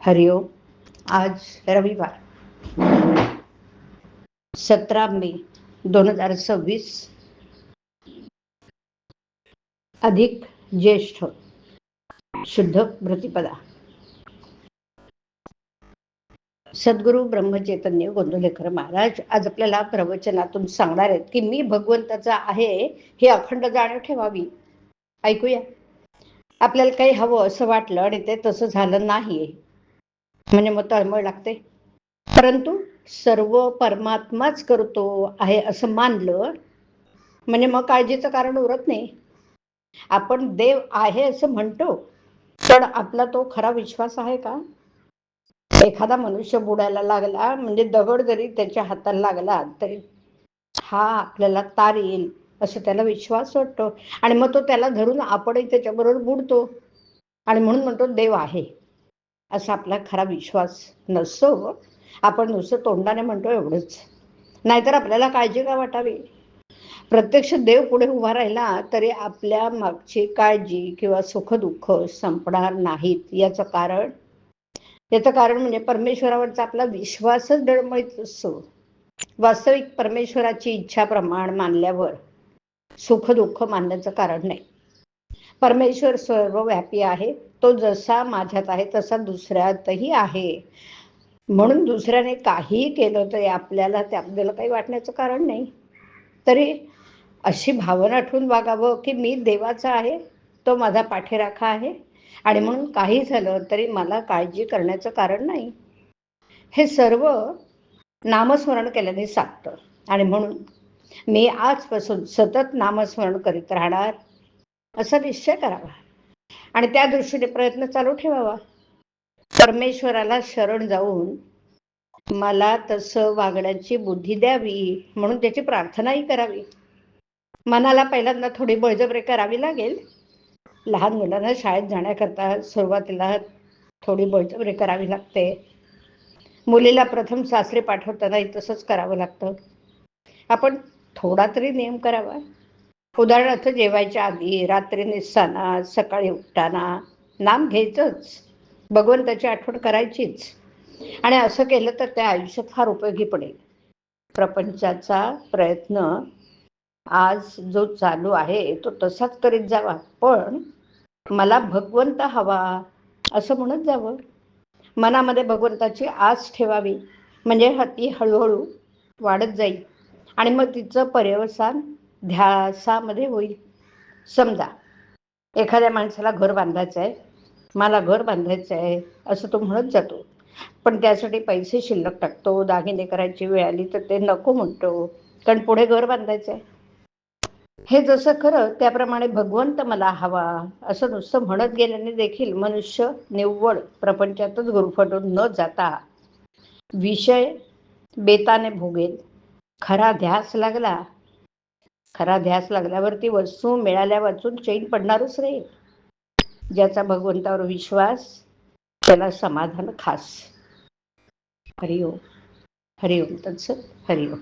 हरिओम. आज रविवार 17 मे 2026 अधिक ज्येष्ठ शुद्ध प्रतिपदा. सद्गुरू ब्रह्मचैतन्य गोंदवलेकर महाराज आज आपल्याला प्रवचनातून सांगणार आहेत की मी भगवंताचा आहे हे अखंड जाणीव ठेवावी. ऐकूया. आपल्याला काही हवं असं वाटलं आणि ते तसं झालं नाही म्हणजे मग तळमळ लागते. परंतु सर्व परमात्माच करतो आहे असं मानलं म्हणजे मग काळजीचं कारण उरत नाही. आपण देव आहे असं म्हणतो, पण आपला तो खरा विश्वास आहे का? एखादा मनुष्य बुडायला लागला म्हणजे दगड जरी त्याच्या हाताला लागला तरी हा आपल्याला तार येईल असं त्याला विश्वास वाटतो आणि मग तो त्याला धरून आपणही त्याच्याबरोबर बुडतो आणि म्हणून म्हणतो देव आहे असा आपला खरा विश्वास नसतो. आपण नुसतं तोंडाने म्हणतो एवढंच. नाहीतर आपल्याला काळजी का वाटावी? प्रत्यक्ष देव पुढे उभा राहिला तरी आपल्या मागची काळजी किंवा सुखदुःख संपणार नाहीत. याचं कारण म्हणजे परमेश्वरावरचा आपला विश्वासच डळमळीत असतो. वास्तविक परमेश्वराची इच्छा प्रमाण मानल्यावर सुख दुःख मानण्याचं कारण नाही. परमेश्वर सर्वव्यापी आहे. तो जसा माझ्यात आहे तसा दुसऱ्यातही आहे. म्हणून दुसऱ्याने काहीही केलं तरी आपल्याला त्याबद्दल काही वाटण्याचं कारण नाही. तरी अशी भावना ठेवून वागावं की मी देवाचा आहे, तो माझा पाठीराखा आहे आणि म्हणून काही झालं तरी मला काळजी करण्याचं कारण नाही. हे सर्व नामस्मरण केल्याने साधतं आणि म्हणून मी आजपासून सतत नामस्मरण करीत राहणार असा निश्चय करावा आणि त्या दृष्टीने प्रयत्न चालू ठेवावा. परमेश्वराला शरण जाऊन मला तसं वागण्याची बुद्धी द्यावी म्हणून त्याची प्रार्थनाही करावी. मनाला पहिल्यांदा थोडी बळजबरी करावी लागेल. लहान मुलांना शाळेत जाण्याकरता सुरुवातीला थोडी बळजबरी करावी लागते. मुलीला प्रथम सासरी पाठवतानाही तसंच करावं लागतं. आपण थोडा तरी नियम करावा. उदाहरणार्थ जेवायच्या आधी, रात्री निसताना, सकाळी उठताना नाम घ्यायचंच, भगवंताची आठवण करायचीच आणि असं केलं तर त्या आयुष्यात फार उपयोगी पडेल. प्रपंचाचा प्रयत्न आज जो चालू आहे तो तसाच करीत जावा, पण मला भगवंत हवा असं म्हणत जावं. मनामध्ये भगवंताची आस ठेवावी म्हणजे ती हळूहळू वाढत जाईल आणि मग तिचं पर्यवसान ध्यासामध्ये होईल. समजा एखाद्या माणसाला घर बांधायचं आहे, मला घर बांधायचं आहे असं तो म्हणत जातो, पण त्यासाठी पैसे शिल्लक टाकतो. दागिने करायची वेळ आली तर ते नको म्हणतो, कारण पुढे घर बांधायचं आहे. हे जसं खरं त्याप्रमाणे भगवंत मला हवा असं नुसतं म्हणत गेल्याने देखील मनुष्य निव्वळ प्रपंचातच गुरफटून न जाता विषय बेताने भोगेल. खरा ध्यास लागल्यावरती वस्तू मिळाल्या वाचून चैन पडणारच नाही. ज्याचा भगवंतावर विश्वास त्याला समाधान खास. हरिओम. हरिओम तत्सत. हरिओम.